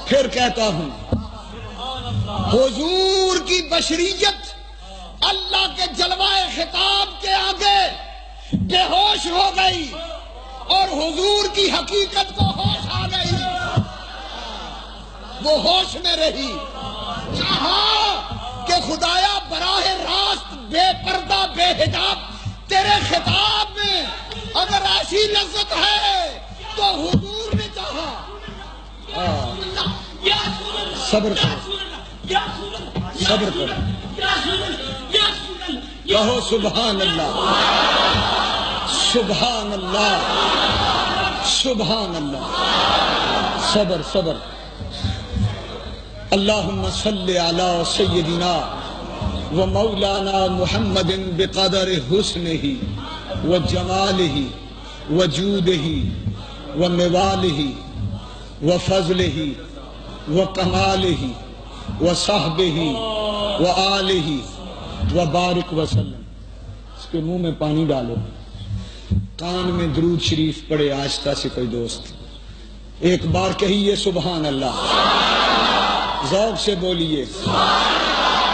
پھر کہتا ہوں حضور کی بشریت اللہ کے جلوہ خطاب کے آگے بے ہوش ہو گئی اور حضور کی حقیقت کو ہوش آ گئی، وہ ہوش میں رہی، چاہا کہ خدایا براہ راست بے پردہ بے حجاب تیرے خطاب میں اگر ایسی لذت ہے تو حضور نے چاہا۔ صبر کرو، صبر کرو، کہو سبحان اللہ، سبحان اللہ، سبحان اللہ۔ صبر صبر۔ اللہم صلی علی سیدنا و مولانا محمد بقدر حسنہ و جمالہ و جودہ و نوالہ و فضلہ و کمالہ و صحبہ و آلہ و بارک وسلم۔ اس کے منہ میں پانی ڈالو، کان میں درود شریف پڑھے آہستہ سے کوئی دوست، ایک بار کہیے سبحان اللہ، ذوق سے بولیے،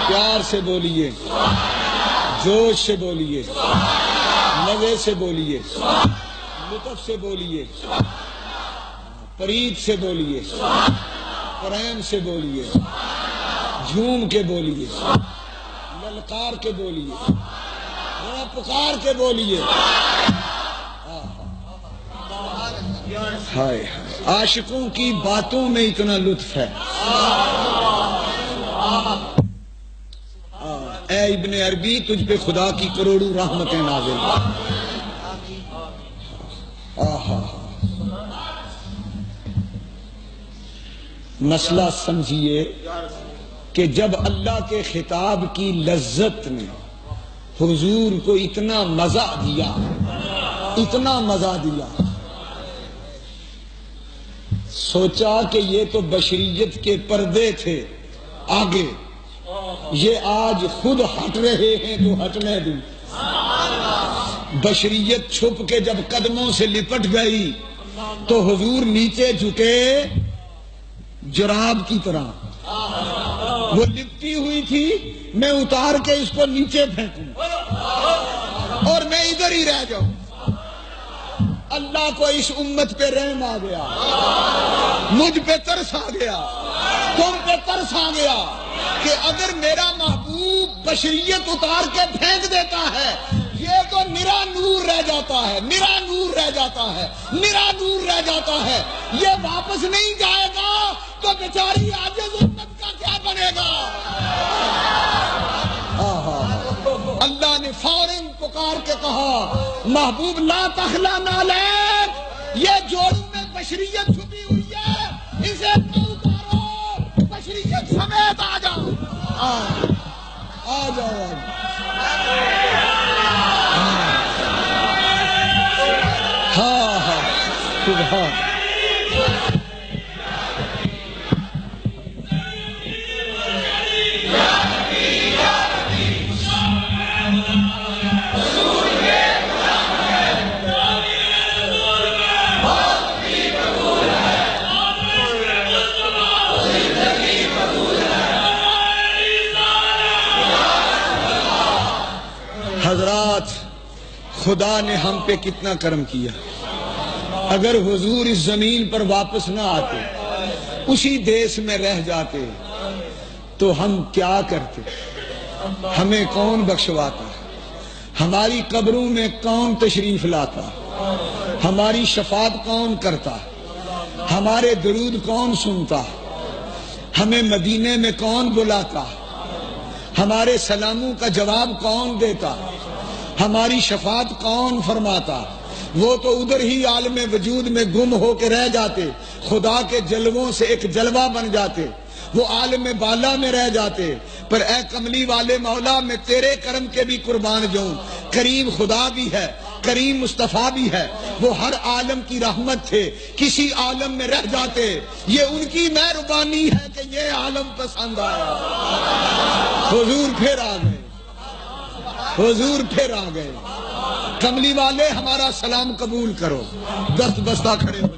پیار سے بولیے، جوش سے بولیے، مزے سے بولیے، لطف سے بولیے، پرید سے بولیے، پریم سے بولیے، جھوم کے بولیے، للکار کے بولیے، ذرا پکار کے بولیے۔ ہائے عاشقوں کی باتوں میں اتنا لطف ہے۔ اے ابن عربی، تجھ پہ خدا کی کروڑوں رحمتیں نازل۔ مسئلہ سمجھیے کہ جب اللہ کے خطاب کی لذت نے حضور کو اتنا مزہ دیا، اتنا مزہ دیا، سوچا کہ یہ تو بشریت کے پردے تھے آگے، یہ آج خود ہٹ رہے ہیں تو ہٹنے دیں۔ بشریت چھپ کے جب قدموں سے لپٹ گئی تو حضور نیچے جھکے جراب کی طرح، وہ لپٹی ہوئی تھی، میں اتار کے اس کو نیچے پھینکوں اور میں ادھر ہی رہ جاؤں۔ اللہ کو اس امت پہ رحم آ گیا، مجھ پہ ترس آ گیا، تم پہ ترس آ گیا کہ اگر میرا محبوب بشریت اتار کے پھینک دیتا ہے، یہ تو نرا نور رہ جاتا ہے، نرا نور رہ جاتا ہے، نرا نور رہ جاتا ہے، یہ واپس نہیں جائے گا تو بیچاری عاجز امت کا کیا بنے گا؟ اللہ نے فوراً پکار کے کہا محبوب لا تخلا نالیک، یہ جوڑوں میں بشریت چھپی ہوئی ہے، اسے نہ اتارو، بشریت سمیت آ جاؤ، آ جاؤ۔ ہاں ہاں سبحان۔ حضرات، خدا نے ہم پہ کتنا کرم کیا۔ اگر حضور اس زمین پر واپس نہ آتے، اسی دیس میں رہ جاتے تو ہم کیا کرتے؟ ہمیں کون بخشواتا؟ ہماری قبروں میں کون تشریف لاتا؟ ہماری شفاعت کون کرتا؟ ہمارے درود کون سنتا؟ ہمیں مدینے میں کون بلاتا؟ ہمارے سلاموں کا جواب کون دیتا؟ ہماری شفاعت کون فرماتا؟ وہ تو ادھر ہی عالم وجود میں گم ہو کے رہ جاتے، خدا کے جلووں سے ایک جلوہ بن جاتے، وہ عالم بالا میں رہ جاتے۔ پر اے کملی والے مولا، میں تیرے کرم کے بھی قربان جاؤں، کریم خدا بھی ہے، کریم مصطفیٰ بھی ہے، وہ ہر عالم کی رحمت تھے، کسی عالم میں رہ جاتے، یہ ان کی مہربانی ہے کہ یہ عالم پسند آیا۔ حضور پھر آ گئے، حضور پھر آ گئے۔ کملی والے ہمارا سلام قبول کرو، دست بستہ کھڑے ہو۔